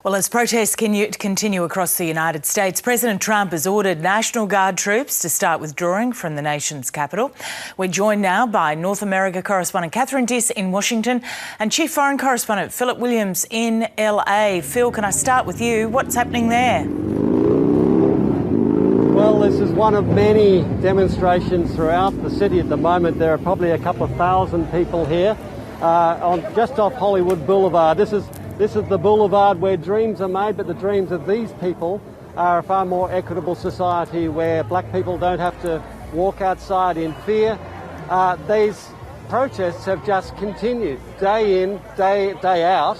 Well, as protests continue across the United States, President Trump has ordered National Guard troops to start withdrawing from the nation's capital. We're joined now by North America correspondent Catherine Diss in Washington and Chief Foreign Correspondent Philip Williams in LA. Phil, can I start with you? What's happening there? Well, this is one of many demonstrations throughout the city at the moment. There are probably a couple of thousand people here just off Hollywood Boulevard. This is the boulevard where dreams are made, but the dreams of these people are a far more equitable society where black people don't have to walk outside in fear. These protests have just continued day in, day out,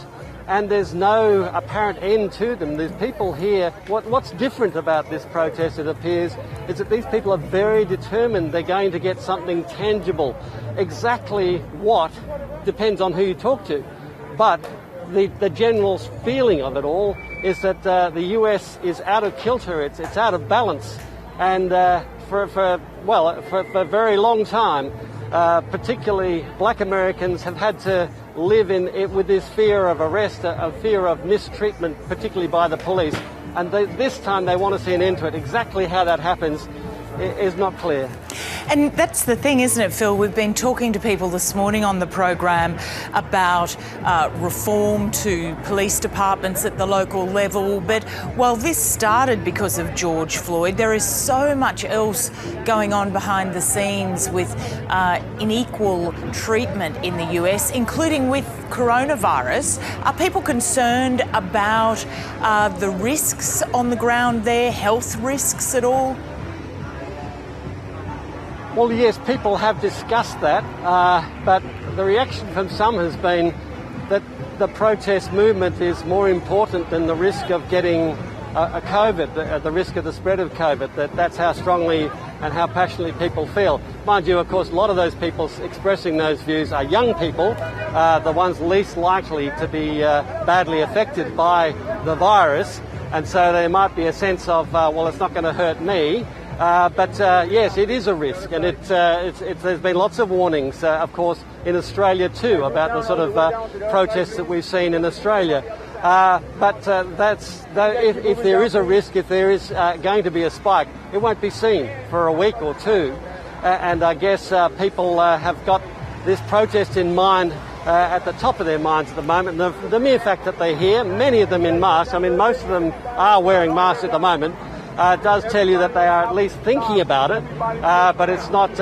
and there's no apparent end to them. There's people here. What's different about this protest, it appears, is that these people are very determined they're going to get something tangible. Exactly what depends on who you talk to. But the general feeling of it all is that the US is out of kilter, it's out of balance, and for a very long time, particularly black Americans have had to live with this fear of arrest, a fear of mistreatment, particularly by the police, and this time they want to see an end to it. Exactly how that happens is not clear. And that's the thing, isn't it, Phil? We've been talking to people this morning on the program about reform to police departments at the local level. But while this started because of George Floyd, there is so much else going on behind the scenes with unequal treatment in the US, including with coronavirus. Are people concerned about the risks on the ground there, health risks at all? Well, yes, people have discussed that, but the reaction from some has been that the protest movement is more important than the risk of getting a COVID, the risk of the spread of COVID. That's how strongly and how passionately people feel. Mind you, of course, a lot of those people expressing those views are young people, the ones least likely to be badly affected by the virus, and so there might be a sense of, well, it's not going to hurt me. But yes, it is a risk, and there's been lots of warnings, of course, in Australia too, about the sort of protests that we've seen in Australia. But if there is a risk, if there is going to be a spike, it won't be seen for a week or two. And I guess people have got this protest in mind at the top of their minds at the moment. The mere fact that they're here, many of them in masks, I mean, most of them are wearing masks at the moment, does tell you that they are at least thinking about it, but it's not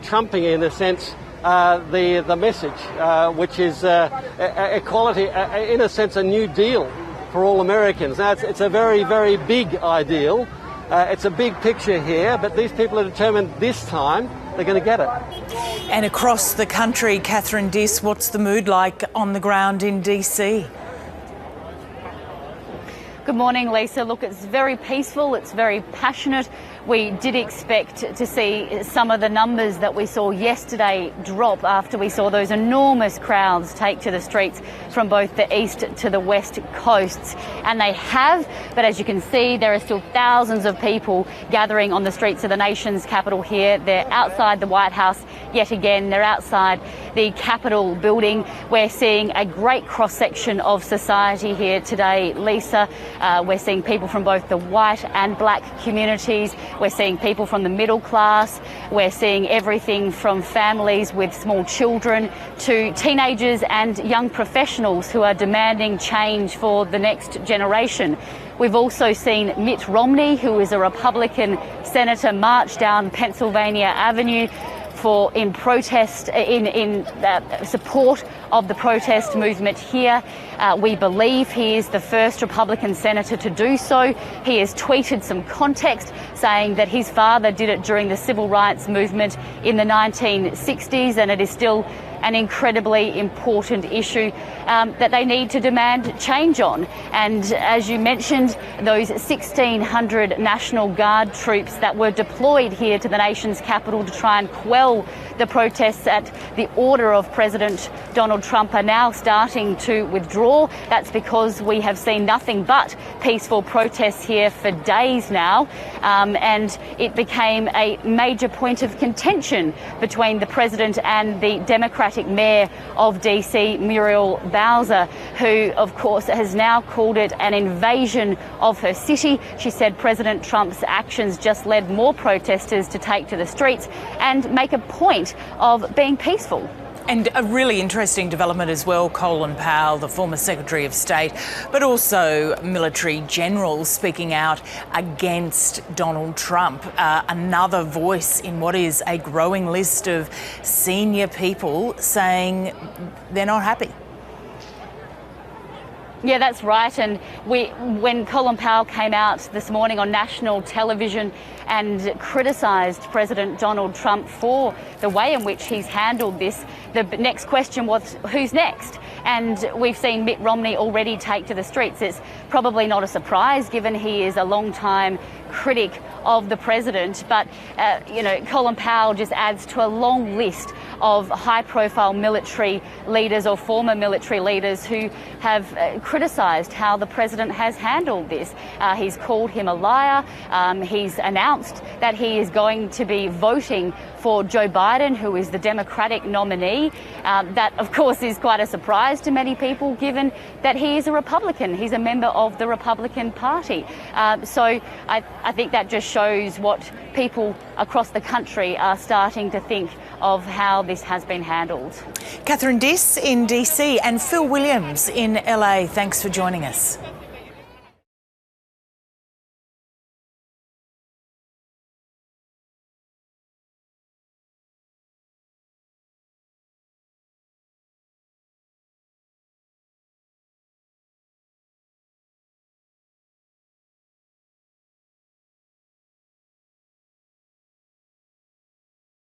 trumping, in a sense, the message, which is equality, in a sense, a new deal for all Americans. Now, it's a very, very big ideal. It's a big picture here, but these people are determined this time they're going to get it. And across the country, Catherine Diss, what's the mood like on the ground in DC? Good morning, Lisa. Look, it's very peaceful, it's very passionate. We did expect to see some of the numbers that we saw yesterday drop after we saw those enormous crowds take to the streets from both the east to the west coasts. And they have, but as you can see, there are still thousands of people gathering on the streets of the nation's capital here. They're outside the White House yet again. They're outside the Capitol building. We're seeing a great cross-section of society here today, Lisa. We're seeing people from both the white and black communities. We're seeing people from the middle class. We're seeing everything from families with small children to teenagers and young professionals who are demanding change for the next generation. We've also seen Mitt Romney, who is a Republican senator, march down Pennsylvania Avenue in protest, in support of the protest movement here. We believe he is the first Republican senator to do so. He has tweeted some context saying that his father did it during the civil rights movement in the 1960s, and it is still an incredibly important issue that they need to demand change on. And as you mentioned, those 1,600 National Guard troops that were deployed here to the nation's capital to try and quell the protests at the order of President Donald Trump are now starting to withdraw. That's because we have seen nothing but peaceful protests here for days now, and it became a major point of contention between the President and the Democratic Mayor of DC, Muriel Bowser, who, of course, has now called it an invasion of her city. She said President Trump's actions just led more protesters to take to the streets and make a point of being peaceful. And a really interesting development as well, Colin Powell, the former Secretary of State, but also military generals speaking out against Donald Trump. Another voice in what is a growing list of senior people saying they're not happy. Yeah, that's right. And when Colin Powell came out this morning on national television and criticised President Donald Trump for the way in which he's handled this, the next question was, who's next? And we've seen Mitt Romney already take to the streets. It's probably not a surprise, given he is a long-time critic of the president. But, Colin Powell just adds to a long list of high-profile military leaders or former military leaders who have criticised how the president has handled this. He's called him a liar. He's announced that he is going to be voting for Joe Biden, who is the Democratic nominee. That, of course, is quite a surprise to many people, given that he is a Republican. He's a member of the Republican Party. So I think that just shows what people across the country are starting to think of how this has been handled. Catherine Diss in DC and Phil Williams in LA, thanks for joining us.